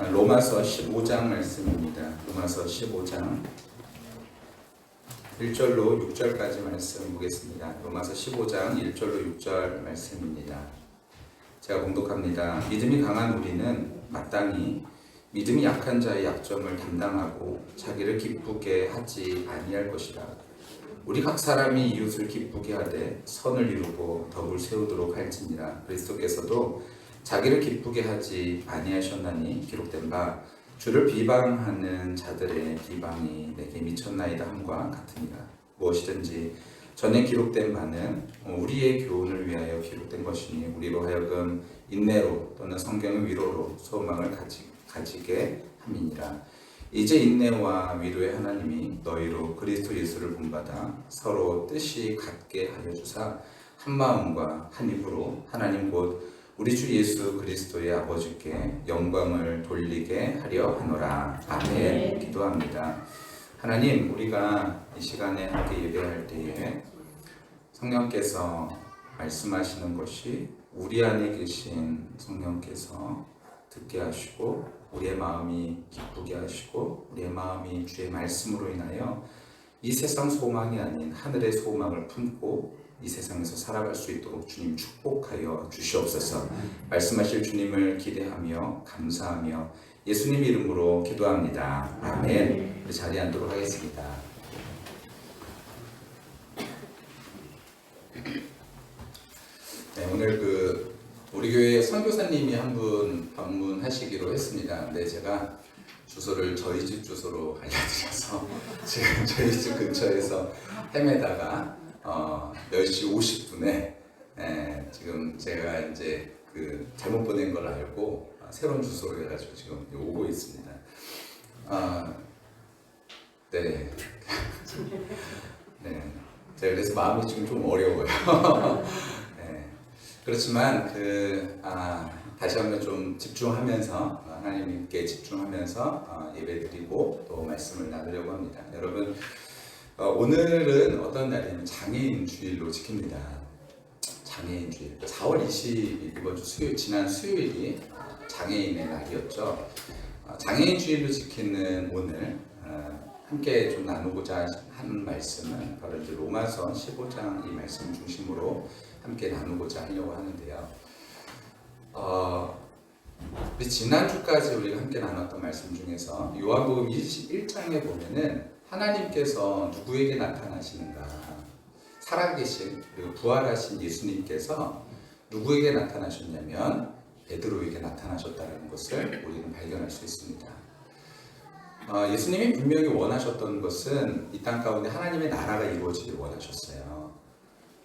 로마서 15장 말씀입니다. 로마서 15장 1절로 6절까지 말씀 보겠습니다. 로마서 15장 1절로 6절 말씀입니다. 제가 봉독합니다. 믿음이 강한 우리는 마땅히 믿음이 약한 자의 약점을 담당하고 자기를 기쁘게 하지 아니할 것이라. 우리 각 사람이 이웃을 기쁘게 하되 선을 이루고 덕을 세우도록 할지니라. 그리스도께서도 자기를 기쁘게 하지 아니하셨나니 기록된 바 주를 비방하는 자들의 비방이 내게 미쳤나이다 함과 같으니라. 무엇이든지 전에 기록된 바는 우리의 교훈을 위하여 기록된 것이니 우리로 하여금 인내로 또는 성경의 위로로 소망을 가지게 함이니라. 이제 인내와 위로의 하나님이 너희로 그리스도 예수를 본받아 서로 뜻이 같게 하여 주사 한 마음과 한 입으로 하나님 곧 우리 주 예수 그리스도의 아버지께 영광을 돌리게 하려 하노라. 아멘. 기도합니다. 하나님, 우리가 이 시간에 함께 예배할 때에 성령께서 말씀하시는 것이 우리 안에 계신 성령께서 듣게 하시고 우리의 마음이 기쁘게 하시고 우리의 마음이 주의 말씀으로 인하여 이 세상 소망이 아닌 하늘의 소망을 품고 이 세상에서 살아갈 수 있도록 주님 축복하여 주시옵소서. 말씀하실 주님을 기대하며 감사하며 예수님 이름으로 기도합니다. 아멘. 우리 자리에 앉도록 하겠습니다. 네, 오늘 우리 교회 선교사님이 한 분 방문하시기로 했습니다. 근데 제가 주소를 저희 집 주소로 알려드려서 지금 저희 집 근처에서 헤매다가 10시 50분에 지금 제가 이제 잘못 보낸 걸 알고 새로운 주소로 해가지고 지금 오고 있습니다. 네. 네. 제가 그래서 마음이 지금 좀 어려워요. 네. 그렇지만 다시 한번 좀 집중하면서 하나님께 집중하면서 예배드리고 또 말씀을 나누려고 합니다. 여러분, 오늘은 어떤 날이냐면 장애인 주일로 지킵니다. 장애인 주일. 4월 20일 이번 주 수요일, 지난 수요일이 장애인의 날이었죠. 장애인 주일로 지키는 오늘 함께 좀 나누고자 하는 말씀은 바로 이제 로마서 15장 이 말씀 중심으로 함께 나누고자 하려고 하는데요. 우리 지난주까지 우리가 함께 나눴던 말씀 중에서 요한복음 21장에 보면은 하나님께서 누구에게 나타나시는가? 살아계신 그리고 부활하신 예수님께서 누구에게 나타나셨냐면 베드로에게 나타나셨다는 것을 우리는 발견할 수 있습니다. 예수님이 분명히 원하셨던 것은 이 땅 가운데 하나님의 나라가 이루어지길 원하셨어요.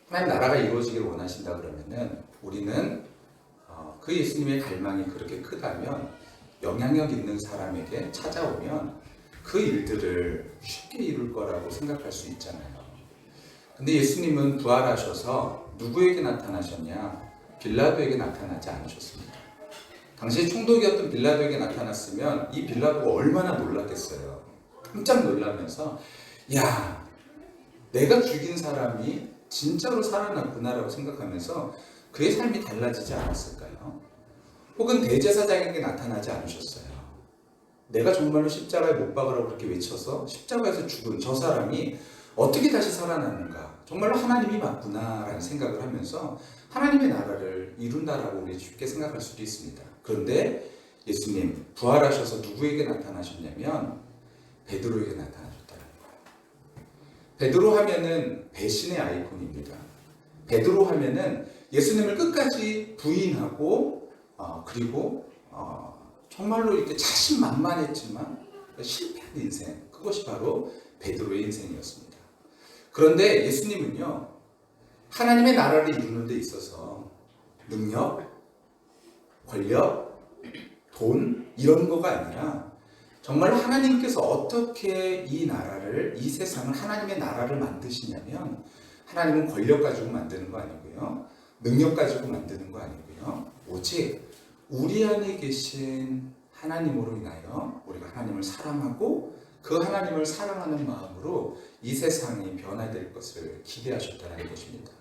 하나님 나라가 이루어지길 원하신다 그러면은 우리는 그 예수님의 갈망이 그렇게 크다면 영향력 있는 사람에게 찾아오면 그 일들을 쉽게 이룰 거라고 생각할 수 있잖아요. 근데 예수님은 부활하셔서 누구에게 나타나셨냐? 빌라도에게 나타나지 않으셨습니다. 당시 총독이었던 빌라도에게 나타났으면 이 빌라도가 얼마나 놀랐겠어요. 깜짝 놀라면서 야, 내가 죽인 사람이 진짜로 살아났구나라고 생각하면서 그의 삶이 달라지지 않았을까요? 혹은 대제사장에게 나타나지 않으셨어요. 내가 정말로 십자가에 못 박으라고 그렇게 외쳐서 십자가에서 죽은 저 사람이 어떻게 다시 살아났는가? 정말로 하나님이 맞구나라는 생각을 하면서 하나님의 나라를 이룬다라고 우리 쉽게 생각할 수도 있습니다. 그런데 예수님 부활하셔서 누구에게 나타나셨냐면 베드로에게 나타나셨다는 거예요. 베드로 하면은 배신의 아이콘입니다. 베드로 하면은 예수님을 끝까지 부인하고 그리고 정말로 이렇게 자신만만했지만 실패한 인생, 그것이 바로 베드로의 인생이었습니다. 그런데 예수님은요, 하나님의 나라를 이루는 데 있어서 능력, 권력, 돈 이런 거가 아니라 정말 하나님께서 어떻게 이 나라를, 이 세상을 하나님의 나라를 만드시냐면 하나님은 권력 가지고 만드는 거 아니고요, 능력 가지고 만드는 거 아니고요, 오직 우리 안에 계신 하나님으로 인하여 우리가 하나님을 사랑하고 그 하나님을 사랑하는 마음으로 이 세상이 변화될 것을 기대하셨다는 것입니다.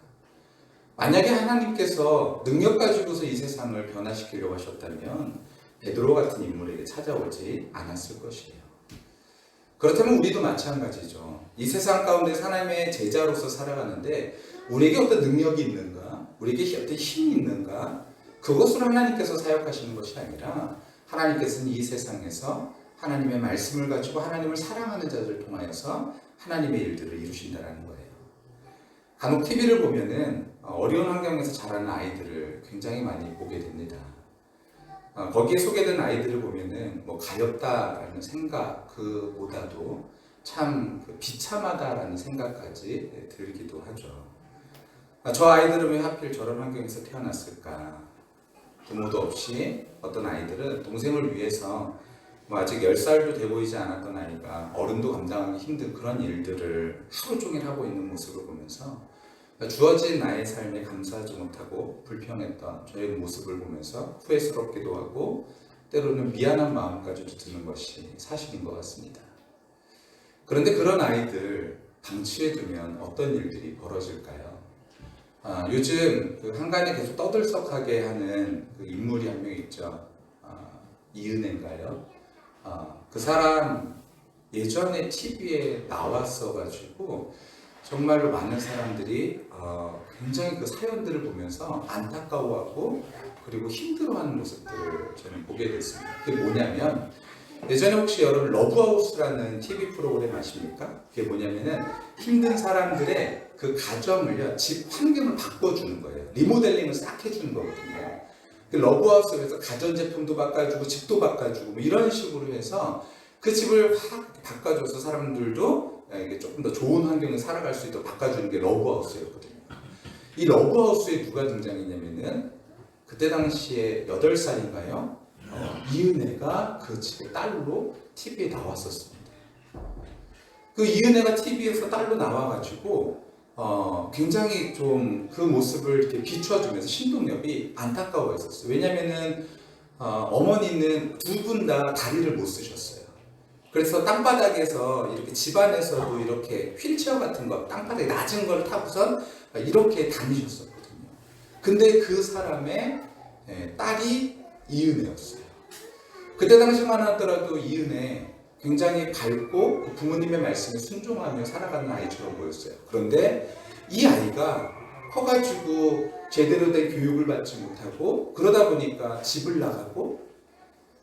만약에 하나님께서 능력 가지고서 이 세상을 변화시키려고 하셨다면 베드로 같은 인물에게 찾아오지 않았을 것이에요. 그렇다면 우리도 마찬가지죠. 이 세상 가운데 하나님의 제자로서 살아가는데 우리에게 어떤 능력이 있는가? 우리에게 어떤 힘이 있는가? 그것으로 하나님께서 사역하시는 것이 아니라 하나님께서는 이 세상에서 하나님의 말씀을 가지고 하나님을 사랑하는 자들을 통하여서 하나님의 일들을 이루신다는 거예요. 간혹 TV를 보면은 어려운 환경에서 자라는 아이들을 굉장히 많이 보게 됩니다. 거기에 소개된 아이들을 보면은 뭐 가엾다라는 생각 그보다도 참 비참하다라는 생각까지 들기도 하죠. 저 아이들은 왜 하필 저런 환경에서 태어났을까? 부모도 없이 어떤 아이들은 동생을 위해서 뭐 아직 10살도 돼 보이지 않았던 아이가 어른도 감당하기 힘든 그런 일들을 하루 종일 하고 있는 모습을 보면서 주어진 나의 삶에 감사하지 못하고 불평했던 저의 모습을 보면서 후회스럽기도 하고 때로는 미안한 마음까지도 드는 것이 사실인 것 같습니다. 그런데 그런 아이들 방치해두면 어떤 일들이 벌어질까요? 요즘 그 한간에 계속 떠들썩하게 하는 그 인물이 한 명 있죠. 이은혜인가요? 그 사람 예전에 TV에 나왔어가지고 정말로 많은 사람들이 굉장히 그 사연들을 보면서 안타까워하고 그리고 힘들어하는 모습들을 저는 보게 됐습니다. 그게 뭐냐면 예전에 혹시 여러분 러브하우스라는 TV 프로그램 아십니까? 그게 뭐냐면은 힘든 사람들의 그 가정을요, 집 환경을 바꿔주는 거예요. 리모델링을 싹 해주는 거거든요. 그 러브하우스에서 가전제품도 바꿔주고 집도 바꿔주고 뭐 이런 식으로 해서 그 집을 확 바꿔줘서 사람들도 이게 조금 더 좋은 환경을 살아갈 수 있도록 바꿔주는 게 러브하우스였거든요. 이 러브하우스에 누가 등장했냐면은 그때 당시에 8살인가요? 이은혜가 그 집의 딸로 TV에 나왔었습니다. 그 이은혜가 TV에서 딸로 나와가지고 굉장히 좀 그 모습을 이렇게 비춰주면서 신동엽이 안타까워했었어요. 왜냐면은 어머니는 두 분 다 다리를 못 쓰셨어요. 그래서 땅바닥에서 이렇게 집안에서도 이렇게 휠체어 같은 거 땅바닥에 낮은 걸 타고선 이렇게 다니셨었거든요. 근데 그 사람의 딸이 이은혜였어요. 그때 당시만 하더라도 이은혜 굉장히 밝고 부모님의 말씀에 순종하며 살아가는 아이처럼 보였어요. 그런데 이 아이가 커가지고 제대로 된 교육을 받지 못하고 그러다 보니까 집을 나가고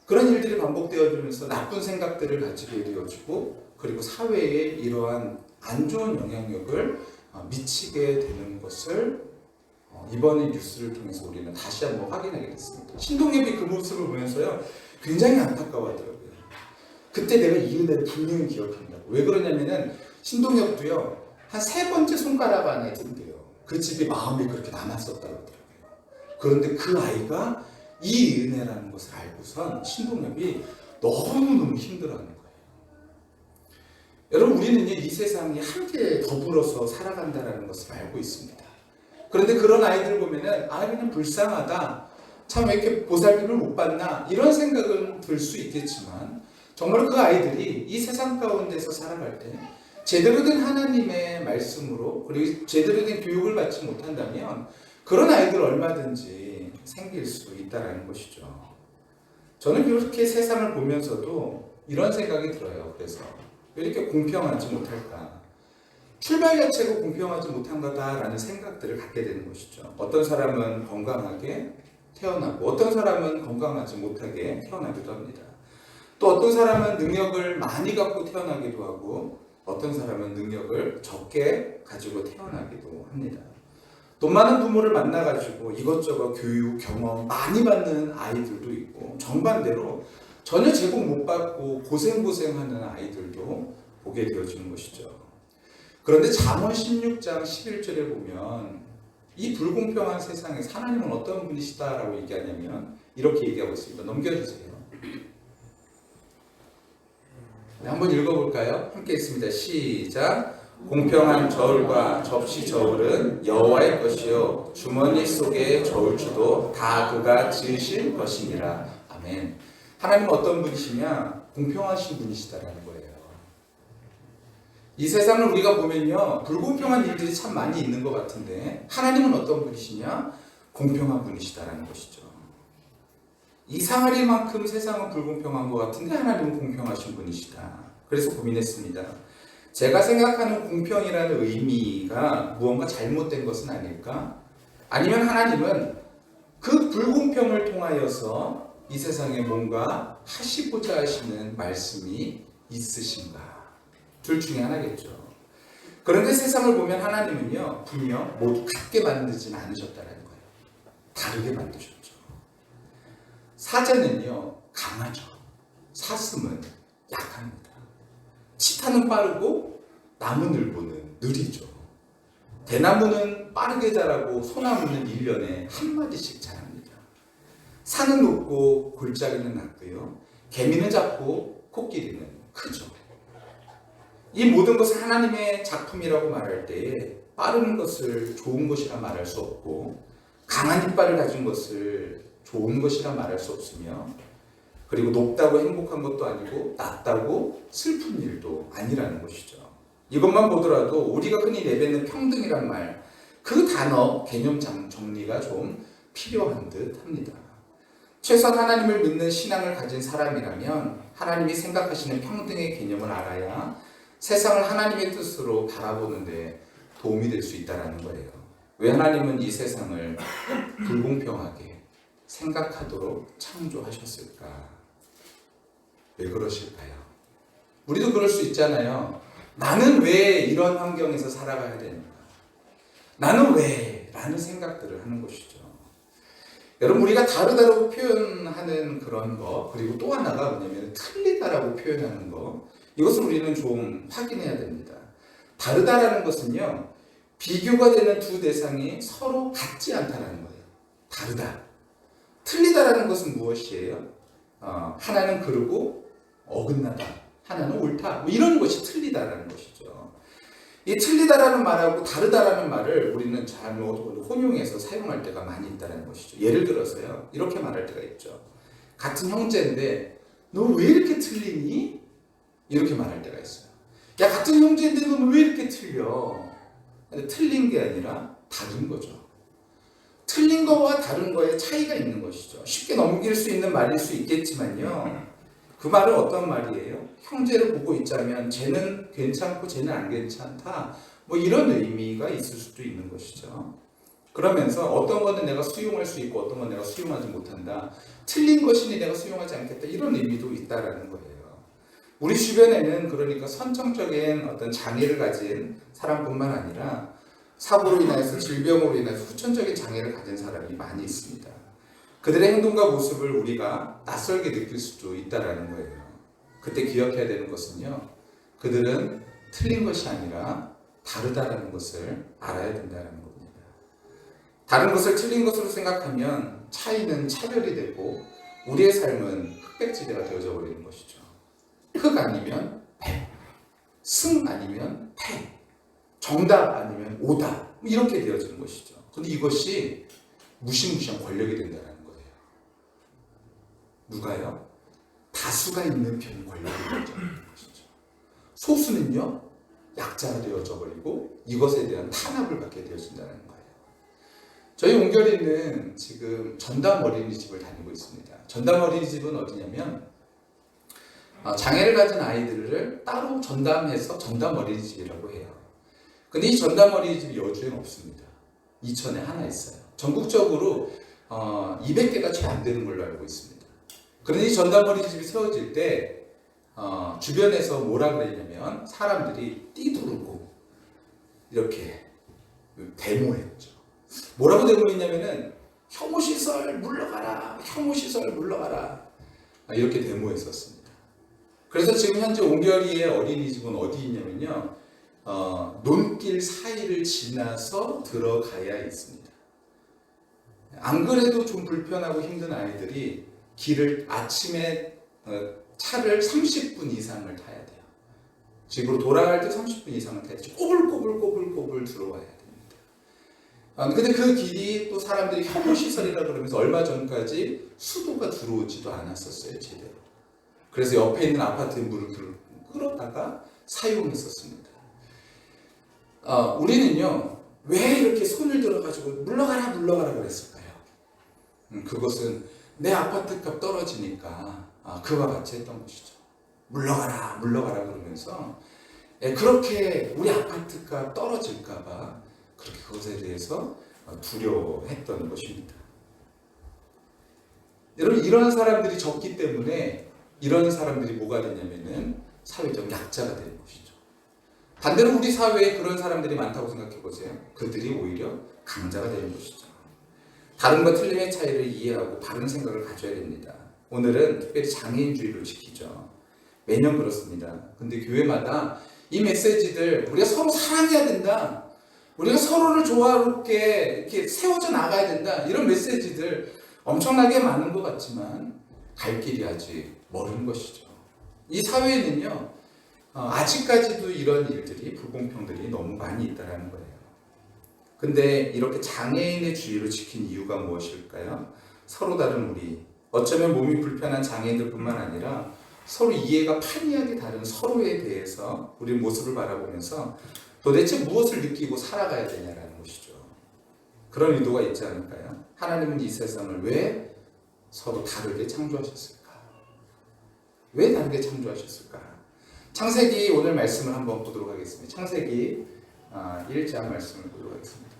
그런 일들이 반복되어지면서 나쁜 생각들을 가지게 되어지고 그리고 사회에 이러한 안 좋은 영향력을 미치게 되는 것을 이번에 뉴스를 통해서 우리는 다시 한번 확인하게 됐습니다. 신동엽이 그 모습을 보면서요 굉장히 안타까워하더라고요. 그때 내가 이은혜를 분명히 기억한다고. 왜 그러냐면은 신동엽도요 한 3번째 손가락 안에 든대요. 그 집이 마음에 그렇게 남았었다고 하더라고요. 그런데 그 아이가 이은혜라는 것을 알고선 신동엽이 너무너무 힘들어하는 거예요. 여러분 우리는 이 세상이 함께 더불어서 살아간다는 것을 알고 있습니다. 그런데 그런 아이들 보면은 그냥 불쌍하다. 참 왜 이렇게 보살핌을 못 받나 이런 생각은 들 수 있겠지만 정말 그 아이들이 이 세상 가운데서 살아갈 때 제대로 된 하나님의 말씀으로 그리고 제대로 된 교육을 받지 못한다면 그런 아이들 얼마든지 생길 수 있다는 것이죠. 저는 이렇게 세상을 보면서도 이런 생각이 들어요. 그래서 왜 이렇게 공평하지 못할까? 출발 자체가 공평하지 못한 거다라는 생각들을 갖게 되는 것이죠. 어떤 사람은 건강하게 태어나고 어떤 사람은 건강하지 못하게 태어나기도 합니다. 또 어떤 사람은 능력을 많이 갖고 태어나기도 하고 어떤 사람은 능력을 적게 가지고 태어나기도 합니다. 돈 많은 부모를 만나가지고 이것저것 교육, 경험 많이 받는 아이들도 있고 정반대로 전혀 제공 못 받고 고생하는 아이들도 보게 되어지는 것이죠. 그런데 잠언 16장 11절에 보면 이 불공평한 세상에 하나님은 어떤 분이시다라고 얘기하냐면 이렇게 얘기하고 있습니다. 넘겨주세요. 네, 한번 읽어볼까요? 함께 읽습니다. 시작. 공평한 저울과 접시 저울은 여호와의 것이요 주머니 속의 저울추도 다 그가 지으신 것이니라. 아멘. 하나님은 어떤 분이시냐? 공평하신 분이시다라는 거예요. 이 세상을 우리가 보면요 불공평한 일들이 참 많이 있는 것 같은데 하나님은 어떤 분이시냐? 공평한 분이시다라는 것이죠. 이상하리만큼 세상은 불공평한 것 같은데 하나님은 공평하신 분이시다. 그래서 고민했습니다. 제가 생각하는 공평이라는 의미가 무언가 잘못된 것은 아닐까? 아니면 하나님은 그 불공평을 통하여서 이 세상에 뭔가 하시고자 하시는 말씀이 있으신가? 둘 중에 하나겠죠. 그런데 세상을 보면 하나님은요, 분명 모두 같게 만들지는 않으셨다는 거예요. 다르게 만드셨죠. 사자는요, 강하죠. 사슴은 약합니다. 치타는 빠르고 나무늘보는 느리죠. 대나무는 빠르게 자라고 소나무는 1년에 한 마디씩 자랍니다. 산은 높고 골짜기는 낮고요. 개미는 작고 코끼리는 크죠. 이 모든 것을 하나님의 작품이라고 말할 때에 빠른 것을 좋은 것이라 말할 수 없고 강한 이빨을 가진 것을 좋은 것이라 말할 수 없으며 그리고 높다고 행복한 것도 아니고 낮다고 슬픈 일도 아니라는 것이죠. 이것만 보더라도 우리가 흔히 내뱉는 평등이란 말, 그 단어 개념 정리가 좀 필요한 듯 합니다. 최소한 하나님을 믿는 신앙을 가진 사람이라면 하나님이 생각하시는 평등의 개념을 알아야 세상을 하나님의 뜻으로 바라보는 데 도움이 될 수 있다는 거예요. 왜 하나님은 이 세상을 불공평하게 생각하도록 창조하셨을까? 왜 그러실까요? 우리도 그럴 수 있잖아요. 나는 왜 이런 환경에서 살아가야 되는가? 나는 왜? 라는 생각들을 하는 것이죠. 여러분, 우리가 다르다고 표현하는 그런 거, 그리고 또 하나가 뭐냐면 틀리다라고 표현하는 거, 이것을 우리는 좀 확인해야 됩니다. 다르다라는 것은요, 비교가 되는 두 대상이 서로 같지 않다는 거예요. 다르다. 틀리다라는 것은 무엇이에요? 하나는 그르고 어긋나다. 하나는 옳다. 뭐 이런 것이 틀리다라는 것이죠. 이 틀리다라는 말하고 다르다라는 말을 우리는 잘못 혼용해서 사용할 때가 많이 있다는 것이죠. 예를 들어서요, 이렇게 말할 때가 있죠. 같은 형제인데 너 왜 이렇게 틀리니? 이렇게 말할 때가 있어요. 야, 같은 형제인데 너 왜 이렇게 틀려? 근데 틀린 게 아니라 다른 거죠. 틀린 거와 다른 거에 차이가 있는 것이죠. 쉽게 넘길 수 있는 말일 수 있겠지만요. 그 말은 어떤 말이에요? 형제를 보고 있자면 쟤는 괜찮고 쟤는 안 괜찮다. 뭐 이런 의미가 있을 수도 있는 것이죠. 그러면서 어떤 것은 내가 수용할 수 있고 어떤 건 내가 수용하지 못한다. 틀린 것이니 내가 수용하지 않겠다. 이런 의미도 있다라는 거예요. 우리 주변에는 그러니까 선천적인 어떤 장애를 가진 사람뿐만 아니라 사고로 인해서 질병으로 인해서 후천적인 장애를 가진 사람이 많이 있습니다. 그들의 행동과 모습을 우리가 낯설게 느낄 수도 있다라는 거예요. 그때 기억해야 되는 것은요, 그들은 틀린 것이 아니라 다르다라는 것을 알아야 된다는 겁니다. 다른 것을 틀린 것으로 생각하면 차이는 차별이 되고 우리의 삶은 흑백지대가 되어져 버리는 것이죠. 흑 아니면 백, 승 아니면 패, 정답 아니면 오답, 이렇게 되어지는 것이죠. 그런데 이것이 무시무시한 권력이 된다는 거예요. 누가요? 다수가 있는 편이 권력이 되어지는 것이죠. 소수는요, 약자가 되어져 버리고 이것에 대한 탄압을 받게 되어진다는 거예요. 저희 온결이는 지금 전담 어린이집을 다니고 있습니다. 전담 어린이집은 어디냐면 장애를 가진 아이들을 따로 전담해서 전담 어린이집이라고 해요. 근데 이 전담 어린이집이 여주에는 없습니다. 이천에 하나 있어요. 전국적으로 200개가 채 안 되는 걸로 알고 있습니다. 그런데 이 전담 어린이집이 세워질 때 주변에서 뭐라 그랬냐면 사람들이 띠두르고 이렇게 데모했죠. 뭐라고 데모했냐면은 혐오시설 물러가라, 혐오시설 물러가라, 이렇게 데모했었습니다. 그래서 지금 현재 옹결이의 어린이집은 어디 있냐면요, 논길 사이를 지나서 들어가야 있습니다. 안 그래도 좀 불편하고 힘든 아이들이 길을 아침에 차를 30분 이상을 타야 돼요. 집으로 돌아갈 때 30분 이상을 타야 돼요. 꼬불꼬불 들어와야 됩니다. 근데 그 길이 또 사람들이 혐오시설이라 그러면서 얼마 전까지 수도가 들어오지도 않았었어요, 제대로. 그래서 옆에 있는 아파트에 물을 끌어다가 사용했었습니다. 우리는요, 왜 이렇게 손을 들어가지고 물러가라 그랬을까요? 그것은 내 아파트값 떨어지니까 그와 같이 했던 것이죠. 물러가라 물러가라 그러면서 그렇게 우리 아파트값 떨어질까봐 그렇게 그것에 대해서 두려워했던 것입니다. 여러분 이런 사람들이 적기 때문에 이런 사람들이 뭐가 되냐면은 사회적 약자가 되는 것이죠. 반대로 우리 사회에 그런 사람들이 많다고 생각해 보세요. 그들이 오히려 강자가 되는 것이죠. 다른과 틀림의 차이를 이해하고 바른 생각을 가져야 됩니다. 오늘은 특별히 장애인주의를 지키죠. 매년 그렇습니다. 근데 교회마다 이 메시지들 우리가 서로 사랑해야 된다. 우리가 서로를 조화롭게 이렇게 세워져 나가야 된다. 이런 메시지들 엄청나게 많은 것 같지만 갈 길이 아직 멀은 것이죠. 이 사회에는요. 아직까지도 이런 일들이 불공평들이 너무 많이 있다는 거예요. 근데 이렇게 장애인의 주의를 지킨 이유가 무엇일까요? 서로 다른 우리, 어쩌면 몸이 불편한 장애인들뿐만 아니라 서로 이해가 판이하게 다른 서로에 대해서 우리 모습을 바라보면서 도대체 무엇을 느끼고 살아가야 되냐라는 것이죠. 그런 의도가 있지 않을까요? 하나님은 이 세상을 왜 서로 다르게 창조하셨을까? 왜 다르게 창조하셨을까? 창세기 오늘 말씀을 한번 보도록 하겠습니다. 창세기 1장 말씀을 보도록 하겠습니다.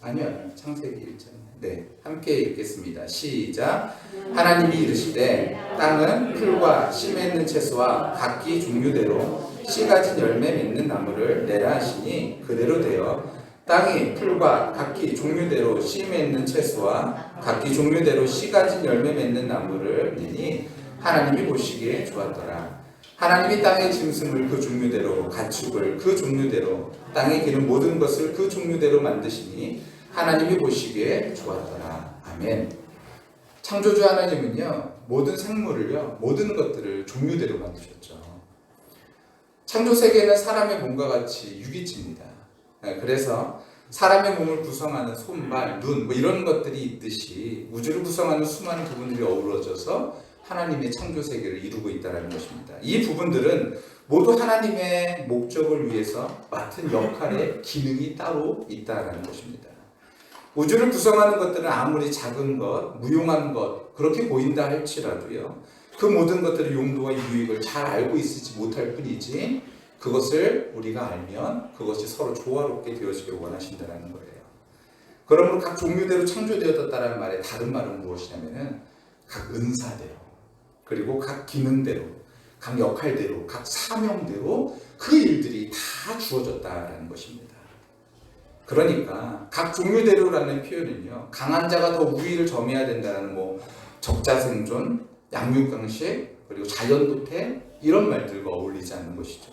아니요, 창세기 1장. 네, 함께 읽겠습니다. 시작. 하나님이 이르시되 땅은 풀과 씨 맺는 채소와 각기 종류대로 씨 가진 열매 맺는 나무를 내라 하시니 그대로 되어 땅이 풀과 각기 종류대로 씨 맺는 채소와 각기 종류대로 씨 가진 열매 맺는 나무를 내니 하나님이 보시기에 좋았더라. 하나님이 땅의 짐승을 그 종류대로 가축을 그 종류대로 땅에 기는 모든 것을 그 종류대로 만드시니 하나님이 보시기에 좋았더라. 아멘. 창조주 하나님은요 모든 생물을요 모든 것들을 종류대로 만드셨죠. 창조 세계는 사람의 몸과 같이 유기체입니다. 그래서 사람의 몸을 구성하는 손, 발, 눈 뭐 이런 것들이 있듯이 우주를 구성하는 수많은 부분들이 어우러져서 하나님의 창조 세계를 이루고 있다는 것입니다. 이 부분들은 모두 하나님의 목적을 위해서 맡은 역할의 기능이 따로 있다는 것입니다. 우주를 구성하는 것들은 아무리 작은 것, 무용한 것 그렇게 보인다 할지라도요. 그 모든 것들의 용도와 유익을 잘 알고 있지 못할 뿐이지 그것을 우리가 알면 그것이 서로 조화롭게 되어지길 원하신다는 거예요. 그러므로 각 종류대로 창조되었다는 말의 다른 말은 무엇이냐면은 각 은사대로 그리고 각 기능대로 각 역할대로 각 사명대로 그 일들이 다 주어졌다는 것입니다. 그러니까 각 종류대로라는 표현은요 강한 자가 더 우위를 점해야 된다는 적자생존, 양육강식 그리고 자연도태 이런 말들과 어울리지 않는 것이죠.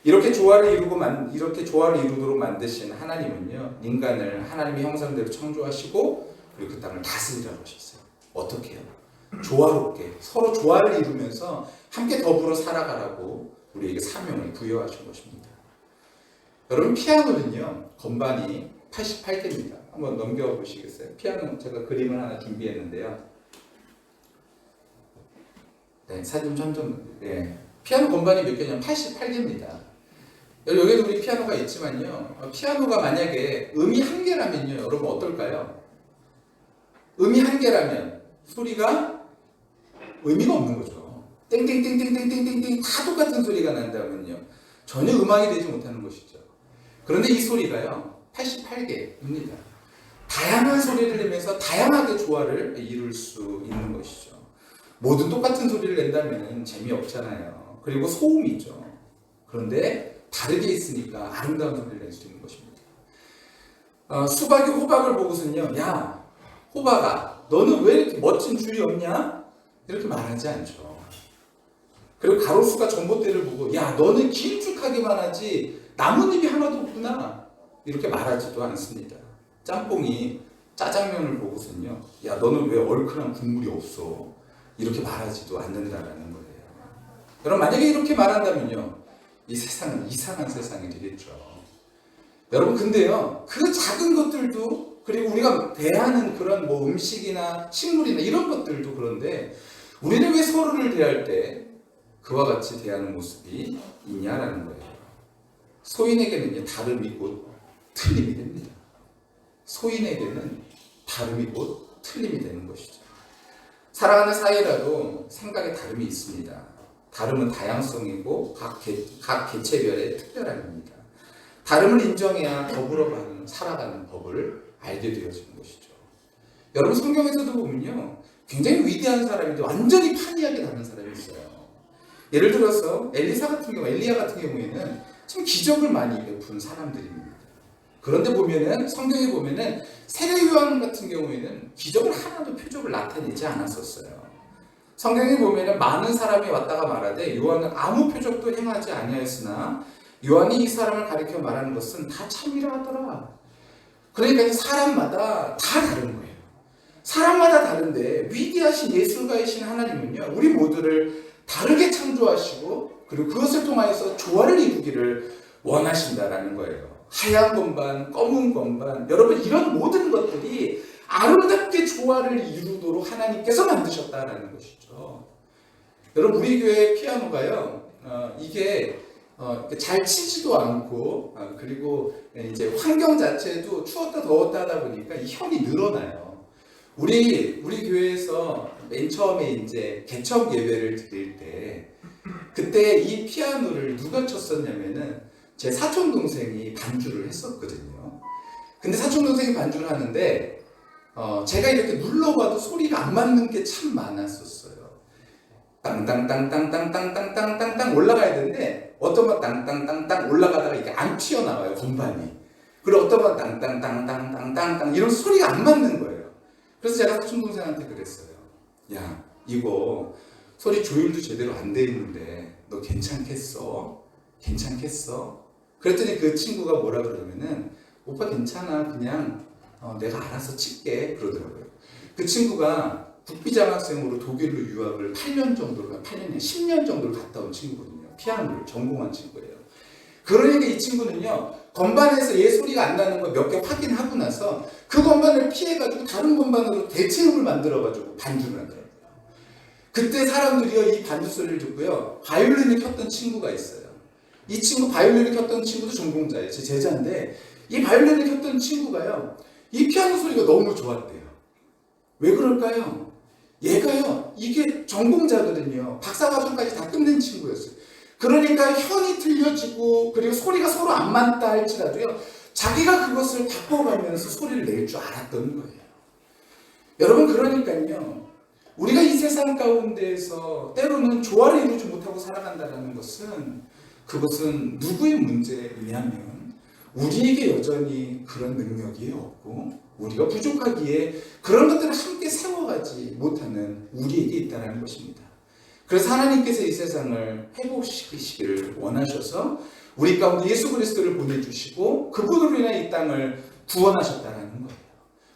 이렇게 조화를 이루도록 만드신 하나님은요 인간을 하나님의 형상대로 창조하시고 그리고 그 땅을 다스리라고 하셨어요. 어떻게 해요? 조화롭게 서로 조화를 이루면서 함께 더불어 살아가라고 우리에게 사명을 부여하신 것입니다. 여러분 피아노는요 건반이 88개입니다. 한번 넘겨보시겠어요? 피아노 제가 그림을 하나 준비했는데요. 네, 사진 점점 피아노 건반이 몇 개냐면 88개입니다. 여기도 우리 피아노가 있지만요. 피아노가 만약에 음이 한 개라면요. 여러분 어떨까요? 음이 한 개라면 소리가 의미가 없는 거죠. 땡땡땡땡땡땡땡땡 다 똑같은 소리가 난다면요. 전혀 음악이 되지 못하는 것이죠. 그런데 이 소리가요. 88개입니다. 다양한 소리를 내면서 다양하게 조화를 이룰 수 있는 것이죠. 모두 똑같은 소리를 낸다면 재미없잖아요. 그리고 소음이죠. 그런데 다르게 있으니까 아름다운 소리를 낼 수 있는 것입니다. 수박이 호박을 보고서는요. 야 호박아 너는 왜 이렇게 멋진 줄이 없냐? 이렇게 말하지 않죠. 그리고 가로수가 전봇대를 보고 야 너는 길쭉하기만 하지 나뭇잎이 하나도 없구나 이렇게 말하지도 않습니다. 짬뽕이 짜장면을 보고서는요. 야 너는 왜 얼큰한 국물이 없어? 이렇게 말하지도 않는다라는 거예요. 여러분 만약에 이렇게 말한다면요. 이 세상은 이상한 세상이 되겠죠. 여러분 근데요. 그 작은 것들도 그리고 우리가 대하는 그런 음식이나 식물이나 이런 것들도 그런데 우리는 왜 서로를 대할 때 그와 같이 대하는 모습이 있냐라는 거예요. 소인에게는요. 다름이 곧 틀림이 됩니다. 소인에게는 다름이 곧 틀림이 되는 것이죠. 살아가는 사이라도 생각에 다름이 있습니다. 다름은 다양성이고 각 개체별의 특별함입니다. 다름을 인정해야 더불어 살아가는 법을 알게 되어지는 것이죠. 여러분 성경에서도 보면요, 굉장히 위대한 사람인데 완전히 판이하게 다른 사람이 있어요. 예를 들어서 엘리야 같은 경우에는 참 기적을 많이 베푼 사람들입니다. 그런데 보면은 성경에 보면은 세례 요한 같은 경우에는 기적을 하나도 표적을 나타내지 않았었어요. 성경에 보면은 많은 사람이 왔다가 말하되 요한은 아무 표적도 행하지 아니하였으나 요한이 이 사람을 가리켜 말하는 것은 다 참이라 하더라. 그러니까 사람마다 다 다른 거예요. 사람마다 다른데 위대하신 예술가이신 하나님은요, 우리 모두를 다르게 창조하시고 그리고 그것을 통하여서 조화를 이루기를 원하신다라는 거예요. 하얀 건반, 검은 건반, 여러분 이런 모든 것들이 아름답게 조화를 이루도록 하나님께서 만드셨다라는 것이죠. 여러분 우리 교회 피아노가요, 이게 잘 치지도 않고 그리고 이제 환경 자체도 추웠다 더웠다 하다 보니까 이 현이 늘어나요. 우리 교회에서 맨 처음에 이제 개척 예배를 드릴 때 그때 이 피아노를 누가 쳤었냐면은 제 사촌 동생이 반주를 했었거든요. 근데 사촌 동생이 반주를 하는데 제가 이렇게 눌러봐도 소리가 안 맞는 게 참 많았었어요. 땅땅땅땅땅땅땅땅땅 올라가야 되는데 어떤 번 땅땅땅땅 올라가다가 이게 안 튀어나와요, 건반이. 그리고 어떤 번 땅땅땅땅땅땅 이런 소리가 안 맞는 거예요. 그래서 제가 사촌 동생한테 그랬어요. 야, 이거 소리 조율도 제대로 안 돼 있는데 너 괜찮겠어? 괜찮겠어? 그랬더니 그 친구가 뭐라 그러냐면은 오빠 괜찮아, 그냥 내가 알아서 칠게 그러더라고요. 그 친구가 국비장학생으로 독일로 유학을 8년 10년 정도를 갔다 온 친구거든요. 피아노를 전공한 친구예요. 그러니까 이 친구는요, 건반에서 얘 소리가 안 나는 거 몇 개 확인하고 나서 그 건반을 피해가지고 다른 건반으로 대체음을 만들어가지고 반주를 하더라고요. 그때 사람들이요, 이 반주 소리를 듣고요, 바이올린을 켰던 친구가 있어요. 이 친구 바이올린을 켰던 친구도 전공자예요. 제 제자인데 이 바이올린을 켰던 친구가요, 이 피아노 소리가 너무 좋았대요. 왜 그럴까요? 얘가요, 이게 전공자거든요. 박사과정까지 다 끝낸 친구였어요. 그러니까 현이 틀려지고 그리고 소리가 서로 안 맞다 할지라도요, 자기가 그것을 바꿔가면서 소리를 낼 줄 알았던 거예요. 여러분 그러니까요, 우리가 이 세상 가운데에서 때로는 조화를 이루지 못하고 살아간다는 것은 그것은 누구의 문제냐면 우리에게 여전히 그런 능력이 없고 우리가 부족하기에 그런 것들을 함께 세워가지 못하는 우리에게 있다는 것입니다. 그래서 하나님께서 이 세상을 회복시키시기를 원하셔서 우리 가운데 예수 그리스도를 보내주시고 그분으로 인해 이 땅을 구원하셨다는 거예요.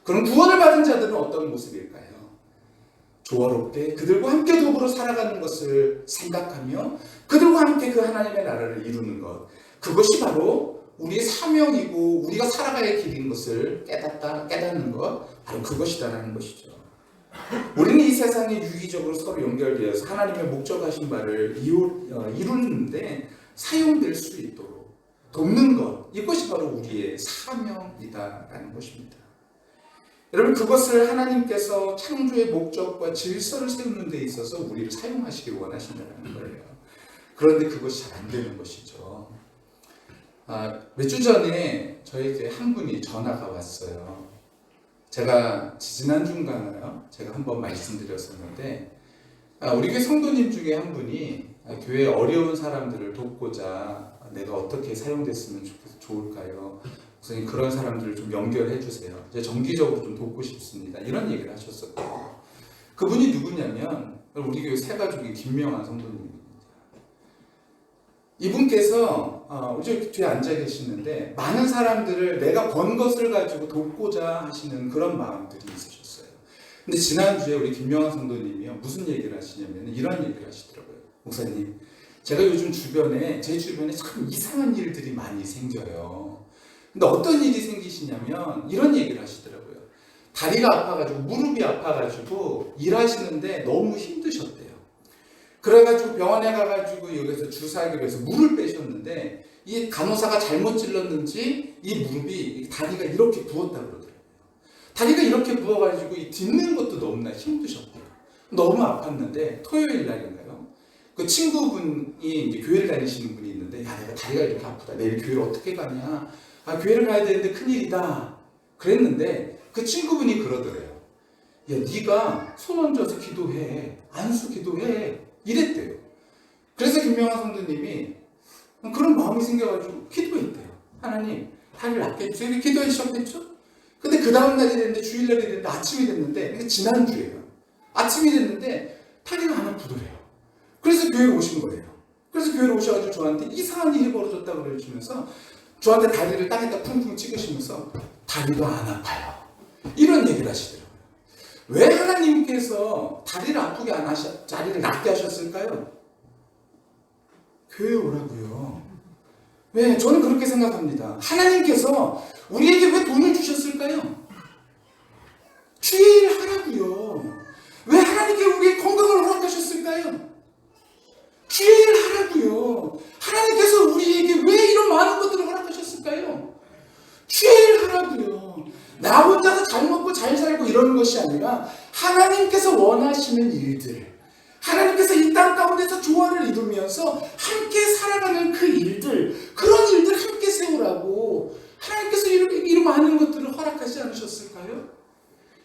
그럼 구원을 받은 자들은 어떤 모습일까요? 조화롭게 그들과 함께 더불어 살아가는 것을 생각하며 그들과 함께 그 하나님의 나라를 이루는 것, 그것이 바로 우리의 사명이고 우리가 살아가야 길인 것을 깨닫는 것, 바로 그것이다라는 것이죠. 우리는 이 세상에 유기적으로 서로 연결되어서 하나님의 목적하신 바를 이루는데 사용될 수 있도록 돕는 것, 이것이 바로 우리의 사명이다라는 것입니다. 여러분 그것을 하나님께서 창조의 목적과 질서를 세우는 데 있어서 우리를 사용하시길 원하신다는 거예요. 그런데 그것이 잘 안 되는 것이죠. 몇 주 전에 저에게 한 분이 전화가 왔어요. 제가 지난주인가요? 제가 한번 말씀드렸었는데 우리 교회 성도님 중에 한 분이 교회 어려운 사람들을 돕고자 내가 어떻게 사용됐으면 좋을까요? 목사님 그런 사람들을 좀 연결해 주세요. 이제 정기적으로 좀 돕고 싶습니다. 이런 얘기를 하셨었거든요. 그분이 누구냐면 우리 교회 새 가족이 김명환 성도님입니다. 이분께서 우리 뒤에 앉아 계시는데 많은 사람들을 내가 번 것을 가지고 돕고자 하시는 그런 마음들이 있으셨어요. 근데 지난주에 우리 김명환 성도님이요, 무슨 얘기를 하시냐면 이런 얘기를 하시더라고요. 목사님, 제가 요즘 제 주변에 참 이상한 일들이 많이 생겨요. 근데 어떤 일이 생기시냐면 이런 얘기를 하시더라고요. 다리가 아파가지고 무릎이 아파가지고 일하시는데 너무 힘드셨대요. 그래가지고 병원에 가가지고 여기서 주사하기로 해서 물을 빼셨는데 이 간호사가 잘못 찔렀는지 이 무릎이 다리가 이렇게 부었다고 그러더라고요. 다리가 이렇게 부어가지고 이 딛는 것도 너무나 힘드셨대요. 너무 아팠는데 토요일 날인가요? 그 친구분이 이제 교회를 다니시는 분이 있는데, 야, 내가 다리가 이렇게 아프다. 내일 교회를 어떻게 가냐? 아, 교회를 가야 되는데 큰일이다. 그랬는데 그 친구분이 그러더래요. 야, 네가 손 얹어서 기도해. 안수 기도해. 이랬대요. 그래서 김명환 성도님이 그런 마음이 생겨가지고 기도했대요. 하나님, 다리를 낫게 해주세요. 이렇게 기도하기 시작했죠. 근데 그 다음 날이 됐는데, 주일날이 됐는데, 아침이 됐는데, 지난주에요. 아침이 됐는데 다리가 안 아프더래요. 그래서 교회에 오신 거예요. 그래서 교회에 오셔가지고 저한테 이상한 일이 벌어졌다고 그러시면서 저한테 다리를 땅에다 쿵쿵 찍으시면서 다리가 안 아파요. 이런 얘기를 하시더라고요. 왜 하나님께서 다리를 아프게 안 하셨, 다리를 낫게 하셨을까요? 교회에 오라고요. 왜? 저는 그렇게 생각합니다. 하나님께서 우리에게 왜 돈을 주셨을까요? 주의 일 하라고요. 왜 하나님께 우리의 건강을 허락하셨을까요? 주의 일 하라고요. 하나님께서 우리에게 왜 이런 많은 것들을 허락하셨을까요? 주의 일 하라고요. 나 혼자서 잘 먹고 잘 살고 이러는 것이 아니라 하나님께서 원하시는 일들, 하나님께서 이 땅 가운데서 조화를 이루면서 함께 살아가는 그 일들, 그런 일들 함께 세우라고 하나님께서 이런 많은 것들을 허락하지 않으셨을까요?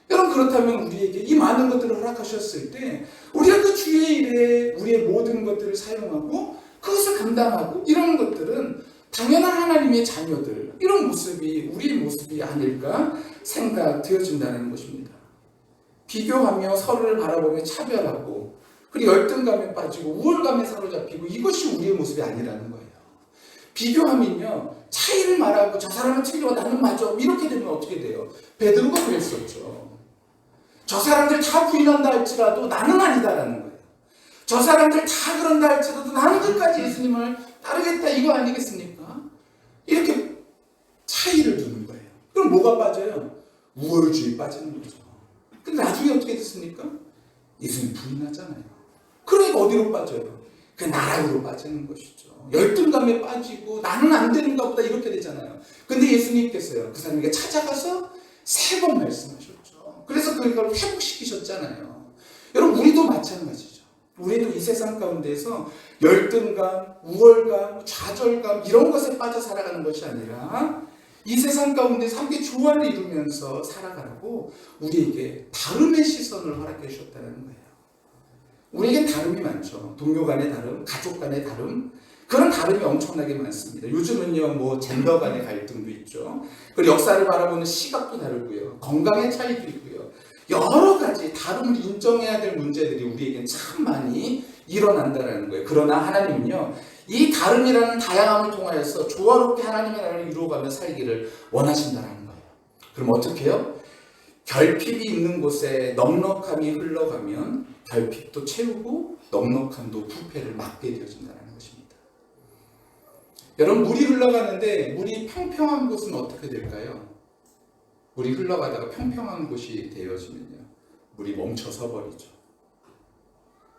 여러분, 그렇다면 우리에게 이 많은 것들을 허락하셨을 때 우리가 그 주의 일에 우리의 모든 것들을 사용하고 그것을 감당하고 이런 것들은 당연한 하나님의 자녀들, 이런 모습이 우리의 모습이 아닐까 생각되어진다는 것입니다. 비교하며 서로를 바라보며 차별하고 그리고 열등감에 빠지고 우월감에 사로잡히고 이것이 우리의 모습이 아니라는 거예요. 비교하면요, 차이를 말하고 저 사람은 틀리고 나는 맞아 이렇게 되면 어떻게 돼요? 베드로가 그랬었죠. 저 사람들 다 부인한다 할지라도 나는 아니다라는 거예요. 저 사람들 다 그런다 할지라도 나는 끝까지 예수님을 따르겠다, 이거 아니겠습니까? 이렇게 차이를 두는 거예요. 그럼 뭐가 빠져요? 우월주의 빠지는 거죠. 근데 나중에 어떻게 됐습니까? 예수님 부인하잖아요. 그러니까 어디로 빠져요? 그 나락으로 빠지는 것이죠. 열등감에 빠지고 나는 안 되는가 보다 이렇게 되잖아요. 근데 예수님께서요, 그 사람에게 찾아가서 3번 말씀하셨죠. 그래서 그걸 회복시키셨잖아요. 여러분, 우리도 마찬가지죠. 우리도 이 세상 가운데서 열등감, 우월감, 좌절감 이런 것에 빠져 살아가는 것이 아니라 이 세상 가운데서 함께 조화를 이루면서 살아가라고 우리에게 다름의 시선을 허락해 주셨다는 거예요. 우리에게 다름이 많죠. 동료 간의 다름, 가족 간의 다름, 그런 다름이 엄청나게 많습니다. 요즘은요, 뭐 젠더 간의 갈등도 있죠. 그리고 역사를 바라보는 시각도 다르고요. 건강의 차이도 있고요. 여러 가지 다름을 인정해야 될 문제들이 우리에겐 참 많이 일어난다는 거예요. 그러나 하나님은요, 이 다름이라는 다양함을 통하여서 조화롭게 하나님의 나라를 이루어가며 살기를 원하신다는 거예요. 그럼 어떻게 해요? 결핍이 있는 곳에 넉넉함이 흘러가면 결핍도 채우고 넉넉함도 부패를 막게 되어진다는 것입니다. 여러분, 물이 흘러가는데 물이 평평한 곳은 어떻게 될까요? 물이 흘러가다가 평평한 곳이 되어지면요, 물이 멈춰서 버리죠.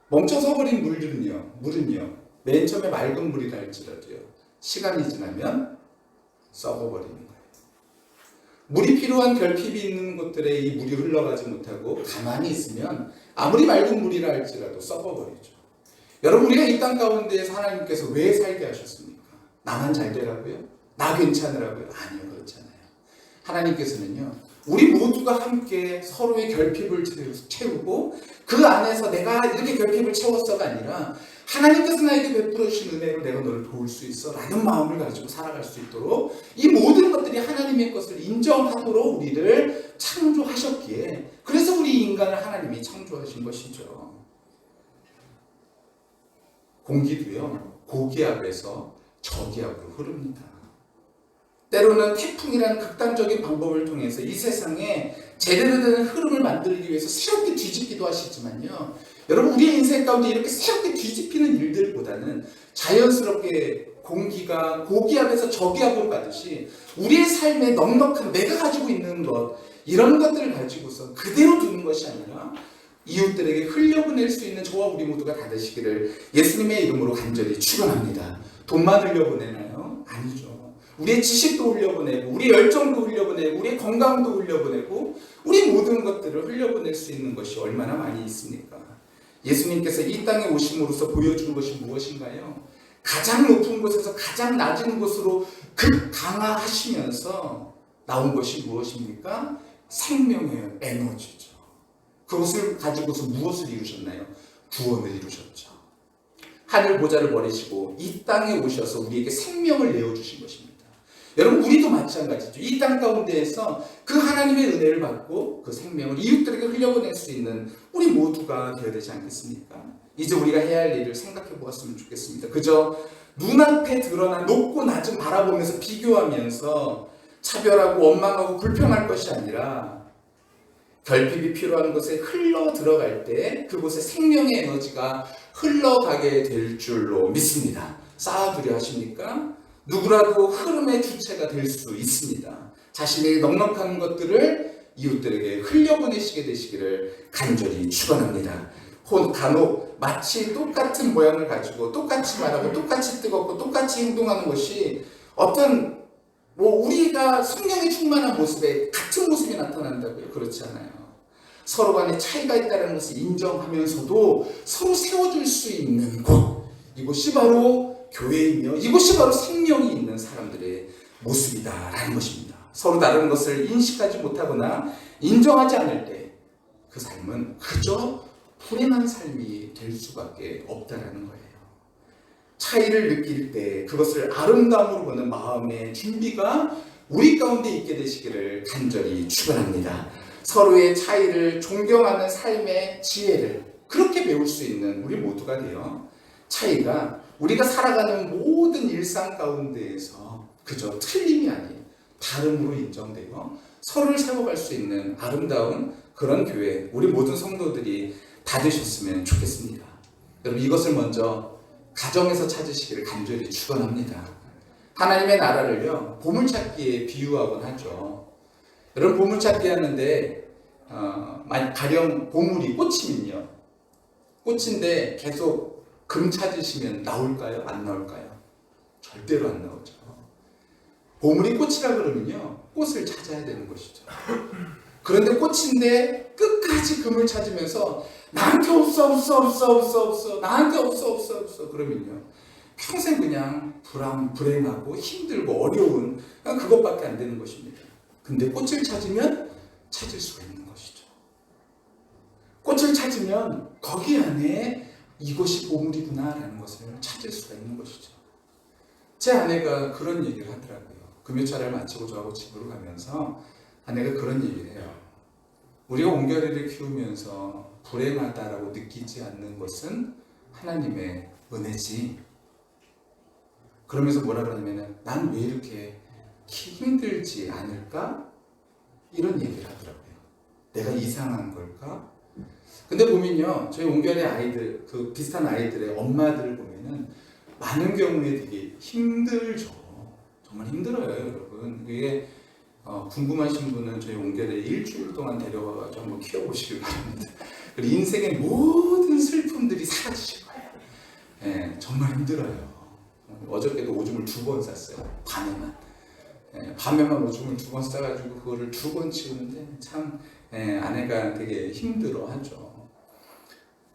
멈춰서 버린 물은요, 맨 처음에 맑은 물이라 할지라도요, 시간이 지나면 썩어버리는 거예요. 물이 필요한 결핍이 있는 곳들에 이 물이 흘러가지 못하고 가만히 있으면 아무리 맑은 물이라 할지라도 썩어버리죠. 여러분, 우리가 이 땅 가운데에서 하나님께서 왜 살게 하셨습니까? 나만 잘 되라고요? 나 괜찮으라고요? 아니요, 그렇지 않아요. 하나님께서는요, 우리 모두가 함께 서로의 결핍을 채우고 그 안에서 내가 이렇게 결핍을 채웠어가 아니라 하나님께서 나에게 베풀어 주신 은혜로 내가 너를 도울 수 있어 라는 마음을 가지고 살아갈 수 있도록 이 모든 것들이 하나님의 것을 인정함으로 우리를 창조하셨기에, 그래서 우리 인간을 하나님이 창조하신 것이죠. 공기도요, 고기압에서 저기압으로 흐릅니다. 때로는 태풍이라는 극단적인 방법을 통해서 이 세상에 제대로 된 흐름을 만들기 위해서 새롭게 뒤집기도 하시지만요, 여러분, 우리의 인생 가운데 이렇게 새롭게 뒤집히는 일들보다는 자연스럽게 공기가 고기압에서 저기압으로 가듯이 우리의 삶의 넉넉한 내가 가지고 있는 것, 이런 것들을 가지고서 그대로 두는 것이 아니라 이웃들에게 흘려보낼 수 있는 저와 우리 모두가 다 되시기를 예수님의 이름으로 간절히 축원합니다. 돈만 흘려보내나요? 아니죠. 우리의 지식도 흘려보내고 우리의 열정도 흘려보내고 우리의 건강도 흘려보내고 우리 모든 것들을 흘려보낼 수 있는 것이 얼마나 많이 있습니까? 예수님께서 이 땅에 오심으로써 보여준 것이 무엇인가요? 가장 높은 곳에서 가장 낮은 곳으로 급강하하시면서 나온 것이 무엇입니까? 생명의 에너지죠. 그것을 가지고서 무엇을 이루셨나요? 구원을 이루셨죠. 하늘 보좌를 버리시고 이 땅에 오셔서 우리에게 생명을 내어주신 것입니다. 여러분, 우리도 마찬가지죠. 이 땅 가운데에서 그 하나님의 은혜를 받고 그 생명을 이웃들에게 흘려보낼 수 있는 우리 모두가 되어야 되지 않겠습니까? 이제 우리가 해야 할 일을 생각해 보았으면 좋겠습니다. 그저 눈앞에 드러난 높고 낮은 바라보면서 비교하면서 차별하고 원망하고 불평할 것이 아니라 결핍이 필요한 곳에 흘러 들어갈 때 그곳에 생명의 에너지가 흘러가게 될 줄로 믿습니다. 쌓아두려 하십니까? 누구라도 흐름의 주체가 될 수 있습니다. 자신의 넉넉한 것들을 이웃들에게 흘려보내시게 되시기를 간절히 축원합니다. 간혹 마치 똑같은 모양을 가지고 똑같이 말하고 똑같이 뜨겁고 똑같이 행동하는 것이 어떤 우리가 성령이 충만한 모습에 같은 모습이 나타난다고요? 그렇지 않아요. 서로 간에 차이가 있다는 것을 인정하면서도 서로 세워줄 수 있는 곳, 이곳이 바로 교회이며 이곳이 바로 생명이 있는 사람들의 모습이다라는 것입니다. 서로 다른 것을 인식하지 못하거나 인정하지 않을 때 그 삶은 그저 불행한 삶이 될 수밖에 없다라는 거예요. 차이를 느낄 때 그것을 아름다움으로 보는 마음의 준비가 우리 가운데 있게 되시기를 간절히 축원합니다. 서로의 차이를 존경하는 삶의 지혜를 그렇게 배울 수 있는 우리 모두가 되어 차이가 우리가 살아가는 모든 일상 가운데에서 그저 틀림이 아닌 다름으로 인정되어 서로를 세워갈 수 있는 아름다운 그런 교회, 우리 모든 성도들이 다 되셨으면 좋겠습니다. 여러분, 이것을 먼저 가정에서 찾으시기를 간절히 축원합니다. 하나님의 나라를요, 보물찾기에 비유하곤 하죠. 여러분, 보물찾기 하는데 가령 보물이 꽃이면요, 꽃인데 계속 금 찾으시면 나올까요? 안 나올까요? 절대로 안 나오죠. 보물이 꽃이라 그러면요, 꽃을 찾아야 되는 것이죠. 그런데 꽃인데 끝까지 금을 찾으면서 나한테 없어 나한테 없어 그러면요, 평생 그냥 불행하고 힘들고 어려운 그것밖에 안 되는 것입니다. 근데 꽃을 찾으면 찾을 수가 있는 것이죠. 꽃을 찾으면 거기 안에 이것이 보물이구나라는 것을 찾을 수가 있는 것이죠. 제 아내가 그런 얘기를 하더라고요. 금요철을 마치고 저하고 집으로 가면서 아내가 그런 얘기를 해요. 우리가 옹결이를 키우면서 불행하다라고 느끼지 않는 것은 하나님의 은혜지. 그러면서 뭐라 그러냐면 난 왜 이렇게 힘들지 않을까? 이런 얘기를 하더라고요. 내가 이상한 걸까? 근데 보면요, 저희 옹결의 아이들, 그 비슷한 아이들의 엄마들을 보면은 많은 경우에 되게 힘들죠. 정말 힘들어요, 여러분. 그게 궁금하신 분은 저희 옹결에 일주일 동안 데려가서 한번 키워보시길 바랍니다. 그리고 인생의 모든 슬픔들이 사라지실 거예요. 예, 정말 힘들어요. 어저께도 오줌을 2번 쌌어요. 밤에만. 예, 밤에만 오줌을 2번 싸가지고 그거를 2번 치우는데 참 아내가 되게 힘들어하죠.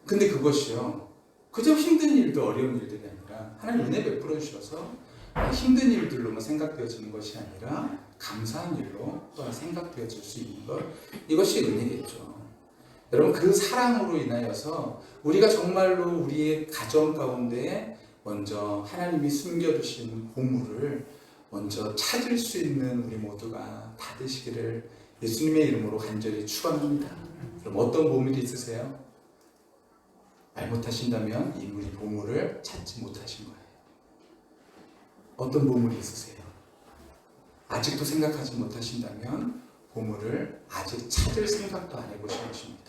근데 그것이요, 그저 힘든 일도 어려운 일들이 아니라 하나님 은혜 베풀어 주셔서 힘든 일들로만 생각되어지는 것이 아니라 감사한 일로 또한 생각되어질 수 있는 것, 이것이 은혜겠죠. 여러분, 그 사랑으로 인하여서 우리가 정말로 우리의 가정 가운데 먼저 하나님이 숨겨두신 보물을 먼저 찾을 수 있는 우리 모두가 다 되시기를 예수님의 이름으로 간절히 축원합니다. 그럼 어떤 보물이 있으세요? 말 못하신다면 이 보물을 찾지 못하신 거예요. 어떤 보물이 있으세요? 아직도 생각하지 못하신다면 보물을 아직 찾을 생각도 안 해보신 것입니다.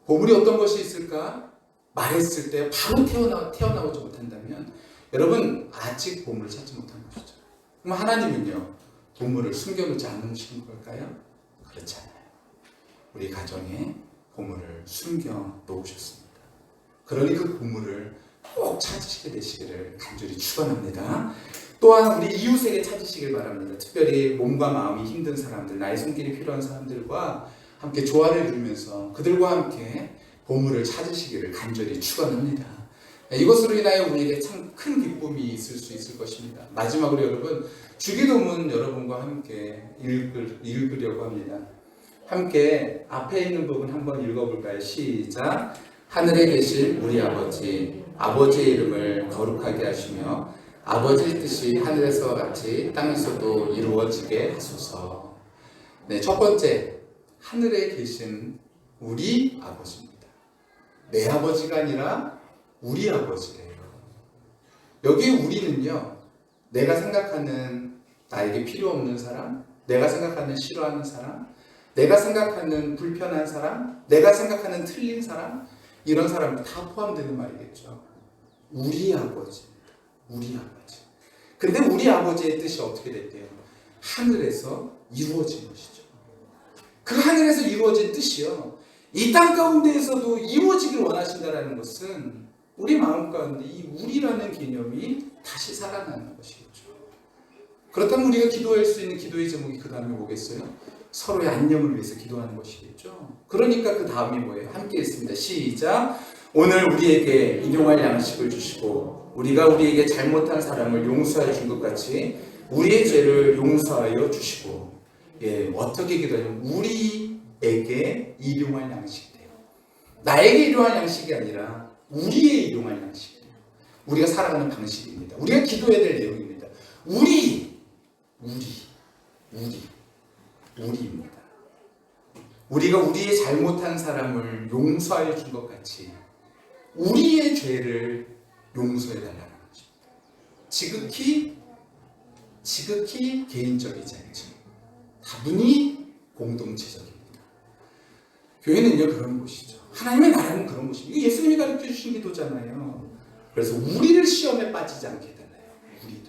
보물이 어떤 것이 있을까? 말했을 때 바로 태어나오지 못한다면 여러분, 아직 보물을 찾지 못한 것이죠. 그럼 하나님은요, 보물을 숨겨놓지 않으신 걸까요? 그렇지 않아요. 우리 가정에 보물을 숨겨 놓으셨습니다. 그러니 그 보물을 꼭 찾으시게 되시기를 간절히 축원합니다. 또한 우리 이웃에게 찾으시길 바랍니다. 특별히 몸과 마음이 힘든 사람들, 나의 손길이 필요한 사람들과 함께 조화를 이루면서 그들과 함께 보물을 찾으시기를 간절히 축원합니다. 이것으로 인하여 우리에게 참 큰 기쁨이 있을 수 있을 것입니다. 마지막으로 여러분, 주기도문 여러분과 함께 읽으려고 합니다. 함께 앞에 있는 부분 한번 읽어볼까요? 시작. 하늘에 계신 우리 아버지, 아버지의 이름을 거룩하게 하시며 아버지의 뜻이 하늘에서와 같이 땅에서도 이루어지게 하소서. 네, 첫 번째, 하늘에 계신 우리 아버지입니다. 내 아버지가 아니라 우리 아버지예요. 여기 우리는요, 내가 생각하는 나에게 필요 없는 사람, 내가 생각하는 싫어하는 사람, 내가 생각하는 불편한 사람, 내가 생각하는 틀린 사람, 이런 사람들 다 포함되는 말이겠죠. 우리 아버지입니다. 우리 아버지. 근데 우리 아버지의 뜻이 어떻게 됐대요? 하늘에서 이루어진 것이죠. 그 하늘에서 이루어진 뜻이요, 이 땅 가운데에서도 이루어지길 원하신다는 것은 우리 마음 가운데 이 우리라는 개념이 다시 살아나는 것이겠죠. 그렇다면 우리가 기도할 수 있는 기도의 제목이 그 다음에 뭐겠어요? 서로의 안녕을 위해서 기도하는 것이겠죠. 그러니까 그 다음이 뭐예요? 함께 읽습니다. 시작. 오늘 우리에게 일용할 양식을 주시고 우리가 우리에게 잘못한 사람을 용서해 준 것 같이 우리의 죄를 용서하여 주시고. 예, 어떻게 기도하냐면 우리에게 일용할 양식이에요. 나에게 일용할 양식이 아니라 우리의 일용할 양식이에요. 우리가 살아가는 방식입니다. 우리가 기도해야 될 내용입니다. 우리입니다. 우리가 우리의 잘못한 사람을 용서해 준 것 같이 우리의 죄를 용서해 달라는 것입니다. 지극히 개인적이지 않죠. 다분히 공동체적입니다. 교회는요, 그런 곳이죠. 하나님의 나라는 그런 곳입니다. 이게 예수님이 가르쳐 주신 기도잖아요. 그래서 우리를 시험에 빠지지 않게 해달라요. 우리를.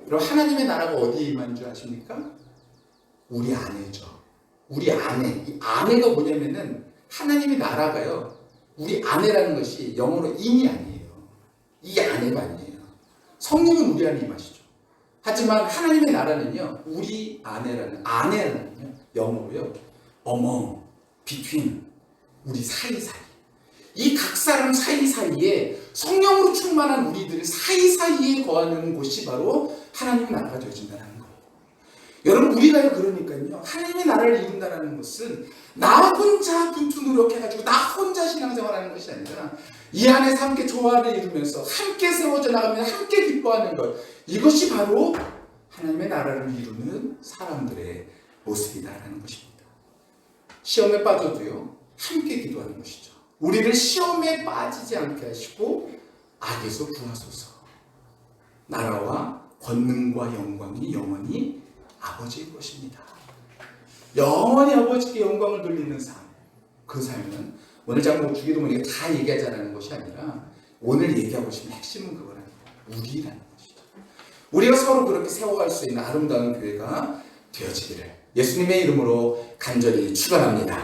그럼 하나님의 나라가 어디에 임한 줄 아십니까? 우리 안에죠. 우리 안에. 이 안에가 뭐냐면은 하나님의 나라가요, 우리 안에라는 것이 영어로 인이 아니에요. 이 안에가 아니에요. 성령은 우리 안에 임하시죠. 하지만 하나님의 나라는요, 우리 안에라는요, 영어로요, among, between, 우리 사이사이. 이 각 사람 사이사이에 성령으로 충만한 우리들 사이사이에 거하는 곳이 바로 하나님의 나라가 되어진다는 거예요. 여러분, 우리가요, 그러니까요, 하나님의 나라를 이룬다는 것은 나 혼자 분투 노력해가지고 나 혼자 신앙생활하는 것이 아니라 이 안에서 함께 조화를 이루면서 함께 세워져 나가며 함께 기뻐하는 것, 이것이 바로 하나님의 나라를 이루는 사람들의 모습이다라는 것입니다. 시험에 빠져도요, 함께 기도하는 것이죠. 우리를 시험에 빠지지 않게 하시고 악에서 구하소서. 나라와 권능과 영광이 영원히 아버지의 것입니다. 영원히 아버지께 영광을 돌리는 삶, 그 삶은 오늘 장로 주기도문에 다 얘기하자는 것이 아니라 오늘 얘기하고 싶은 핵심은 그거라는 거예요. 우리라는 것이죠. 우리가 서로 그렇게 세워갈 수 있는 아름다운 교회가 되어지기를 예수님의 이름으로 간절히 축원합니다.